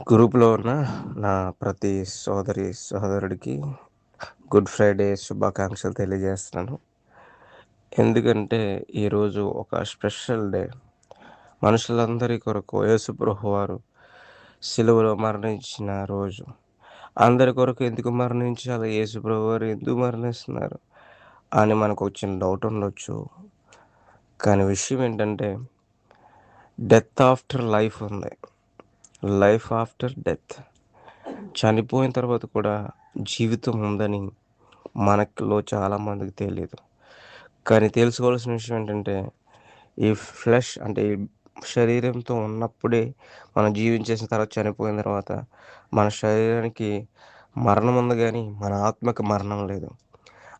గ్రూప్‌లో ఉన్న నా ప్రతి సోదరుడికి గుడ్ ఫ్రైడే శుభాకాంక్షలు తెలియజేస్తున్నాను. ఎందుకంటే ఈరోజు ఒక స్పెషల్ డే. మనుషులందరి కొరకు యేసు ప్రభువారు సిలువలో మరణించిన రోజు. అందరి కొరకు ఎందుకు మరణించాలి? యేసు ప్రభువారు ఎందుకు మరణిస్తున్నారు? అని మనకు చిన్న డౌట్ ఉండొచ్చు. కానీ విషయం ఏంటంటే డెత్ ఆఫ్టర్ లైఫ్ ఉంది. Life after death. చనిపోయిన తర్వాత కూడా జీవితం ఉందని మనలో చాలామందికి తెలీదు. కానీ తెలుసుకోవాల్సిన విషయం ఏంటంటే, ఈ ఫ్లెష్ అంటే ఈ శరీరంతో ఉన్నప్పుడే మనం జీవించేసిన తర్వాత చనిపోయిన తర్వాత మన శరీరానికి మరణం ఉంది గానీ, మన ఆత్మకి మరణం లేదు.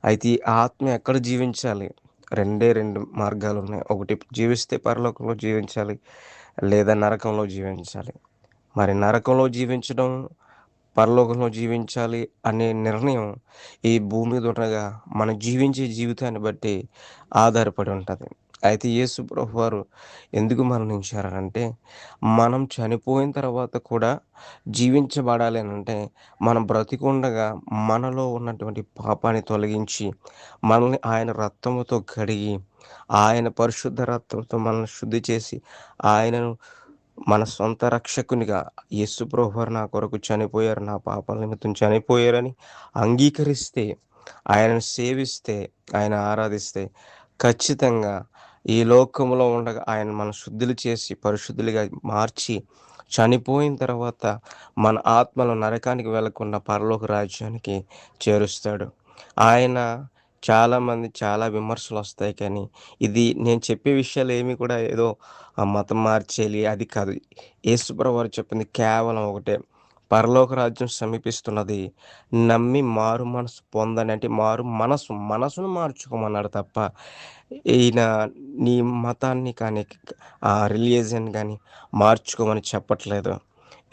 అయితే ఈ ఆత్మ ఎక్కడ జీవించాలి? రెండే 2 మార్గాలున్నాయి. ఒకటి జీవిస్తే పరలోకంలో జీవించాలి. లేదా నరకంలో జీవించాలి. మరి నరకంలో జీవించడం, పరలోకంలో జీవించాలి అనే నిర్ణయం ఈ భూమి మీద ఉండగా మనం జీవించే జీవితాన్ని బట్టి ఆధారపడి ఉంటది. అయితే యేసు ప్రభువారు ఎందుకు మరణించారనంటే, మనం చనిపోయిన తర్వాత కూడా జీవించబడాలి అనంటే, మనం బ్రతికుండగా మనలో ఉన్నటువంటి పాపాన్ని తొలగించి, మనల్ని ఆయన రక్తముతో కడిగి, ఆయన పరిశుద్ధ రక్తంతో మనల్ని శుద్ధి చేసి, ఆయనను మన సొంత రక్షకునిగా యేసు ప్రభువారు నా కొరకు చనిపోయారు. నా పాపాల నిమిత్తం చనిపోయారని అంగీకరిస్తే, ఆయనను సేవిస్తే, ఆయన ఆరాధిస్తే ఖచ్చితంగా ఈ లోకంలో ఉండగా ఆయన మన శుద్ధులు చేసి, పరిశుద్ధులుగా మార్చి, చనిపోయిన తర్వాత మన ఆత్మలు నరకానికి వెళ్ళకుండా పరలోక రాజ్యానికి చేరుస్తాడు. ఆయన చాలామంది చాలా విమర్శలొస్తాయి కానీ, ఇది నేను చెప్పే విషయాలేమి కూడా ఏదో మతం మార్చేయాలి అది కాదు. యేసుప్రభువారు చెప్పింది కేవలం ఒకటే. పరలోక రాజ్యం సమీపిస్తున్నది. నమ్మి మారు మనసు పొందండి. అంటే మనసును మార్చుకోమన్నాడు తప్ప, ఈయన నీ మతాన్ని కానీ, రిలిజియన్ గాని మార్చుకోమని చెప్పట్లేదు.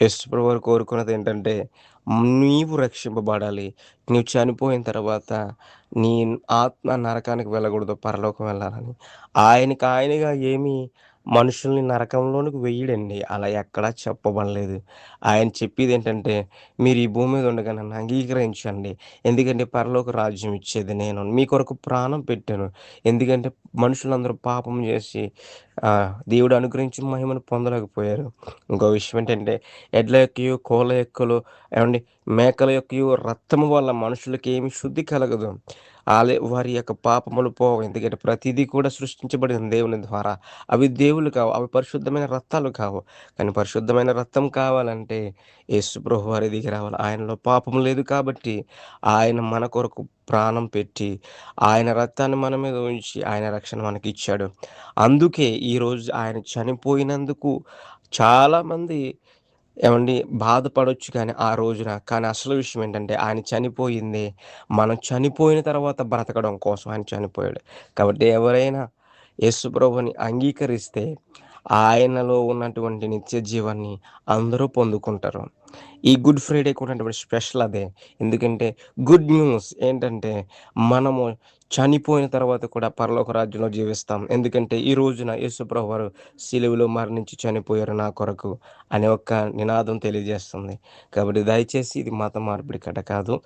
యేసుప్రభువారు కోరుకున్నదేంటంటే, నీవు రక్షింపబడాలి. నీవు చనిపోయిన తర్వాత నీ ఆత్మ నరకానికి వెళ్ళకూడదు, పరలోకం వెళ్ళాలని. ఆయనకి ఆయనగా ఏమి మనుషుల్ని నరకంలోనికి వెయ్యడండి. అలా ఎక్కడా చెప్పబడలేదు. ఆయన చెప్పేదేంటంటే, మీరు ఈ భూమి మీద ఉండగా నన్ను అంగీకరించండి. ఎందుకంటే పరలోక రాజ్యం ఇచ్చేది నేను. మీ కొరకు ప్రాణం పెట్టాను. ఎందుకంటే మనుషులందరూ పాపం చేసి దేవుడు అనుగ్రహించిన మహిమను పొందలేకపోయారు. ఇంకో విషయం ఏంటంటే, ఎడ్ల యొక్కయు, కోళ్ళ యొక్కలు ఏవండీ మేకల యొక్కయు రక్తము వల్ల మనుషులకి ఏమి శుద్ధి కలగదు. వారి యొక్క పాపములు పోవు. ఎందుకంటే ప్రతిదీ కూడా సృష్టించబడింది దేవుని ద్వారా. అవి దేవుళ్ళు కావు. అవి పరిశుద్ధమైన రక్తాలు కావు. కానీ పరిశుద్ధమైన రక్తం కావాలంటే యేసు ప్రభువారే దిగి రావాలి. ఆయనలో పాపం లేదు కాబట్టి ఆయన మన కొరకు ప్రాణం పెట్టి, ఆయన రక్తాన్ని మన మీద ఉంచి, ఆయన రక్షణ మనకిచ్చాడు. అందుకే ఈరోజు ఆయన చనిపోయినందుకు చాలామంది బాధపడొచ్చు కానీ ఆ రోజున. కానీ అసలు విషయం ఏంటంటే ఆయన చనిపోయింది మనం చనిపోయిన తర్వాత బ్రతకడం కోసం ఆయన చనిపోయాడు. కాబట్టి ఎవరైనా యేసు ప్రభువుని అంగీకరిస్తే ఆయనలో ఉన్నటువంటి నిత్య జీవాన్ని అందరూ పొందుకుంటారు. ఈ గుడ్ ఫ్రైడేకి ఉన్నటువంటి స్పెషల్ అదే. ఎందుకంటే గుడ్ న్యూస్ ఏంటంటే మనము చనిపోయిన తర్వాత కూడా పరలోక రాజ్యంలో జీవిస్తాం. ఎందుకంటే ఈ రోజున యేసు ప్రభువారు సిలువలో మరణించి చనిపోయారు నా కొరకు అనే ఒక నినాదం తెలియజేస్తుంది. కాబట్టి దయచేసి ఇది మత మార్పిడి కథ కాదు.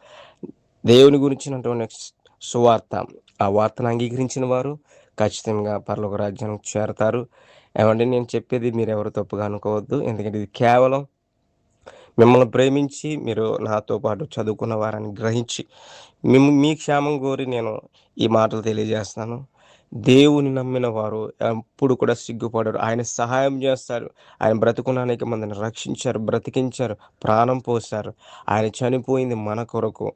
దేవుని గురించినటువంటి సువార్త. ఆ వార్తను అంగీకరించిన వారు ఖచ్చితంగా పరలోక రాజ్యానికి చేరతారు. నేను చెప్పేది మీరెవరు తప్పుగా అనుకోవద్దు. ఎందుకంటే ఇది కేవలం మిమ్మల్ని ప్రేమించి మీరు నాతో పాటు చదువుకున్న వారని గ్రహించి మీ క్షేమం కోరి నేను ఈ మాటలు తెలియజేస్తున్నాను. దేవుని నమ్మిన వారు ఎప్పుడు కూడా సిగ్గుపడరు. ఆయన సహాయం చేస్తారు. ఆయన బ్రతుకున్న అనేక మందిని రక్షించారు, బ్రతికించారు, ప్రాణం పోశారు. ఆయన చనిపోయింది మన కొరకు.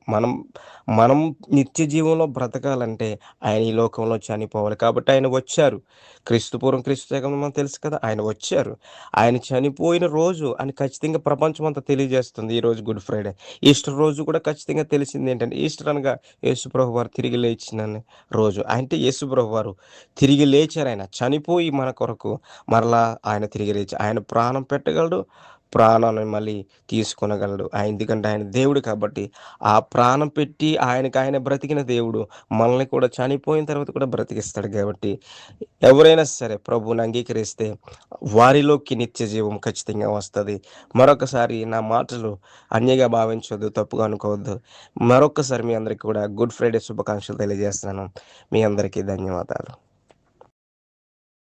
మనం నిత్య జీవంలో బ్రతకాలంటే ఆయన ఈ లోకంలో చనిపోవాలి. కాబట్టి ఆయన వచ్చారు. క్రీస్తు పూర్వం క్రీస్తు శకం మనకు తెలుసు కదా! ఆయన వచ్చారు. ఆయన చనిపోయిన రోజు అని ఖచ్చితంగా ప్రపంచమంతా తెలియజేస్తుంది ఈరోజు గుడ్ ఫ్రైడే. ఈస్టర్ రోజు కూడా ఖచ్చితంగా తెలిసింది ఏంటంటే, ఈస్టర్ అనగా యేసుప్రభు వారు తిరిగి లేచిన రోజు. అంటే యేసుప్రభు వారు తిరిగి లేచారాయన. చనిపోయి మన కొరకు మరలా ఆయన తిరిగి లేచి ఆయన ప్రాణం పెట్టగలడు, ప్రాణాన్ని మళ్ళీ తీసుకొనగలడు. ఎందుకంటే ఆయన దేవుడు కాబట్టి, ఆ ప్రాణం పెట్టి ఆయనకాయన బ్రతికిన దేవుడు మనల్ని కూడా చనిపోయిన తర్వాత కూడా బ్రతికిస్తాడు కాబట్టి, ఎవరైనా సరే ప్రభువుని అంగీకరిస్తే వారిలోకి నిత్య జీవం ఖచ్చితంగా వస్తది. మరొకసారి నా మాటలు అన్యగా భావించొద్దు, తప్పుగా అనుకోవద్దు. మరొక్కసారి మీ అందరికి కూడా గుడ్ ఫ్రైడే శుభాకాంక్షలు తెలియజేస్తున్నాను. మీ అందరికీ ధన్యవాదాలు.